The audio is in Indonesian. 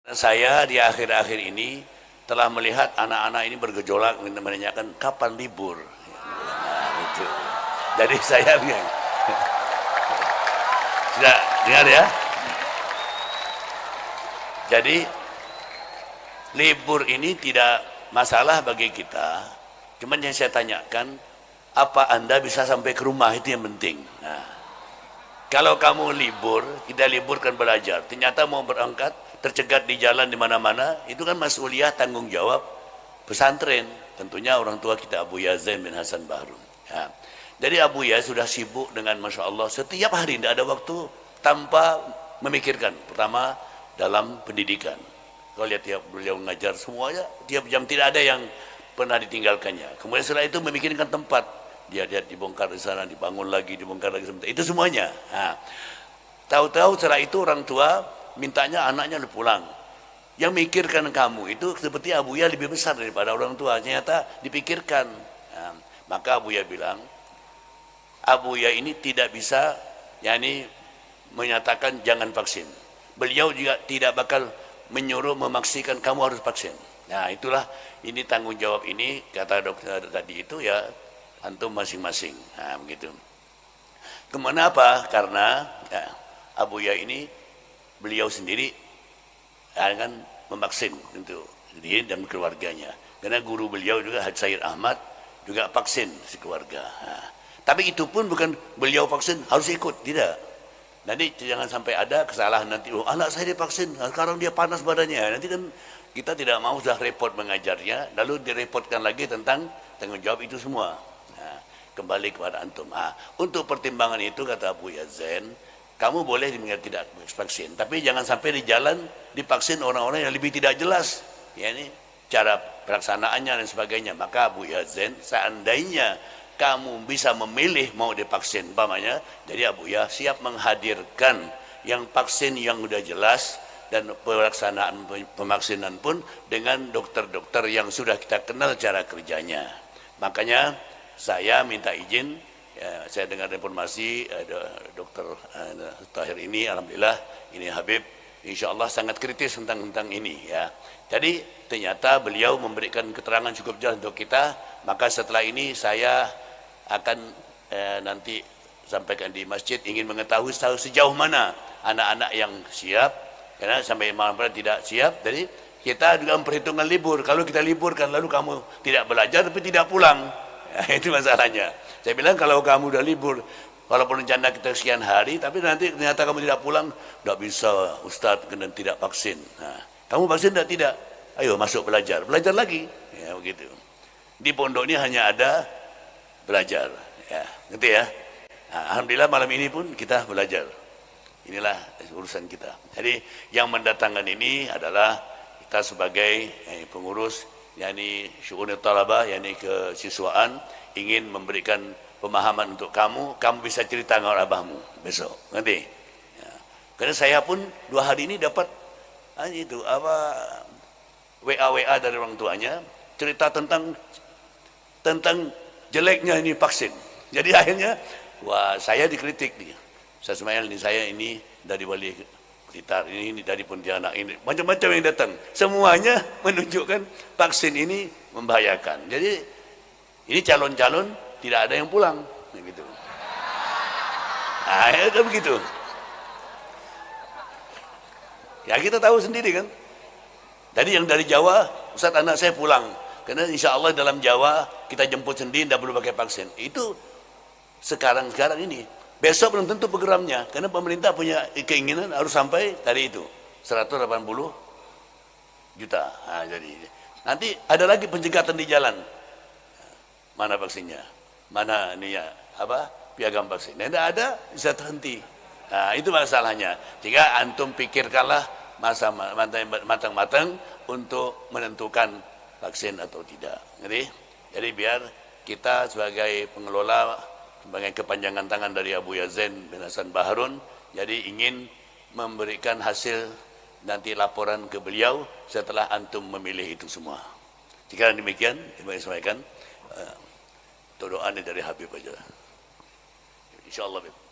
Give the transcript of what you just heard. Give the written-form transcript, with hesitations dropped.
Saya di akhir-akhir ini telah melihat anak-anak ini bergejolak menanyakan kapan libur. Nah, itu. Jadi saya sudah dengar ya. Jadi libur ini tidak masalah bagi kita. Cuman yang saya tanyakan, apa Anda bisa sampai ke rumah, itu yang penting. Nah, kalau kamu libur, kita liburkan belajar. Ternyata mau berangkat, tercegat di jalan di mana-mana, itu kan mas'uliyah tanggung jawab pesantren. Tentunya orang tua kita Abu Ya Zain bin Hasan Bahrun. Ya. Jadi Abu Ya sudah sibuk dengan Masya Allah setiap hari, tidak ada waktu tanpa memikirkan. Pertama dalam pendidikan. Kalau lihat tiap beliau mengajar semuanya, tiap jam tidak ada yang pernah ditinggalkannya. Kemudian setelah itu memikirkan tempat. Dia dibongkar di sana, dibangun lagi, dibongkar lagi. Itu semuanya. Nah, tahu-tahu setelah itu orang tua mintanya anaknya pulang. Yang mikirkan kamu itu seperti Abu Ya lebih besar daripada orang tua. Ternyata dipikirkan. Nah, maka Abu Ya bilang, Abu Ya ini tidak bisa menyatakan jangan vaksin. Beliau juga tidak bakal menyuruh memaksikan kamu harus vaksin. Nah, itulah ini tanggung jawab ini, kata dokter tadi itu ya antum masing-masing. Nah, begitu. Kemana apa? Karena ya, Abu Ya ini beliau sendiri akan memaksin untuk diri dan keluarganya. Karena guru beliau juga Haji Sayyid Ahmad juga vaksin sekeluarga. Nah, tapi itu pun bukan beliau vaksin harus ikut, tidak. Nanti jangan sampai ada kesalahan nanti, oh anak saya divaksin, sekarang dia panas badannya. Nanti kan kita tidak mau sudah repot mengajarnya, lalu direpotkan lagi tentang tanggung jawab itu semua. Nah, kembali kepada antum. Nah, untuk pertimbangan itu kata Abu Ya Zain, kamu boleh tidak vaksin, tapi jangan sampai di jalan divaksin orang-orang yang lebih tidak jelas, ya ini cara pelaksanaannya dan sebagainya. Maka Abu Ya Zain, seandainya kamu bisa memilih mau divaksin, umpamanya, jadi Abu Ya siap menghadirkan yang vaksin yang sudah jelas dan pelaksanaan pemaksinan pun dengan dokter-dokter yang sudah kita kenal cara kerjanya. Makanya saya minta izin. Ya, saya dengar informasi dokter Tahir ini, alhamdulillah ini Habib, insya Allah sangat kritis tentang ini ya. Jadi ternyata beliau memberikan keterangan cukup jelas untuk kita. Maka setelah ini saya akan nanti sampaikan di masjid, ingin mengetahui sejauh mana anak-anak yang siap, karena sampai malam tidak siap. Jadi kita juga memperhitungkan libur. Kalau kita liburkan lalu kamu tidak belajar tapi tidak pulang, ya, itu masalahnya. Saya bilang kalau kamu udah libur, walaupun rencana kita sekian hari, tapi nanti ternyata kamu tidak pulang, tidak bisa Ustadz kena tidak vaksin. Nah, kamu vaksin tidak? Ayo masuk belajar lagi, ya begitu. Di pondok ini hanya ada belajar, ya, ngerti ya. Nah, alhamdulillah malam ini pun kita belajar. Inilah urusan kita. Jadi yang mendatangkan ini adalah kita sebagai pengurus, yakni syu'unut talabah, yakni kesiswaan, ingin memberikan pemahaman untuk kamu bisa cerita dengan abahmu besok, nanti. Ya. Karena saya pun 2 hari ini dapat itu WA dari orang tuanya cerita tentang jeleknya ini vaksin. Jadi akhirnya, wah saya dikritik nih. Saya Ismail ini, saya ini dari Wali Blitar, ini dari Pontianak, ini macam-macam yang datang. Semuanya menunjukkan vaksin ini membahayakan. Jadi ini calon-calon tidak ada yang pulang, begitu. Nah, itu begitu. Ya kita tahu sendiri kan. Tadi yang dari Jawa, Ustaz anak saya pulang. Karena insya Allah dalam Jawa kita jemput sendiri, tidak perlu pakai vaksin. Itu sekarang ini. Besok belum tentu programnya. Karena pemerintah punya keinginan harus sampai tadi itu 180 juta. Nah, jadi nanti ada lagi pencegatan di jalan. Mana vaksinnya? Mana ini ya? Piagam vaksin? Tidak ada, bisa terhenti. Nah, itu masalahnya. Jika antum pikirkanlah matang-matang untuk menentukan vaksin atau tidak. Jadi biar kita sebagai pengelola, sebagai kepanjangan tangan dari Abu Ya Zain bin Hasan Bahrun, jadi ingin memberikan hasil nanti laporan ke beliau setelah antum memilih itu semua. Jika demikian, saya sampaikan doa dari Habib aja. Insyaallah.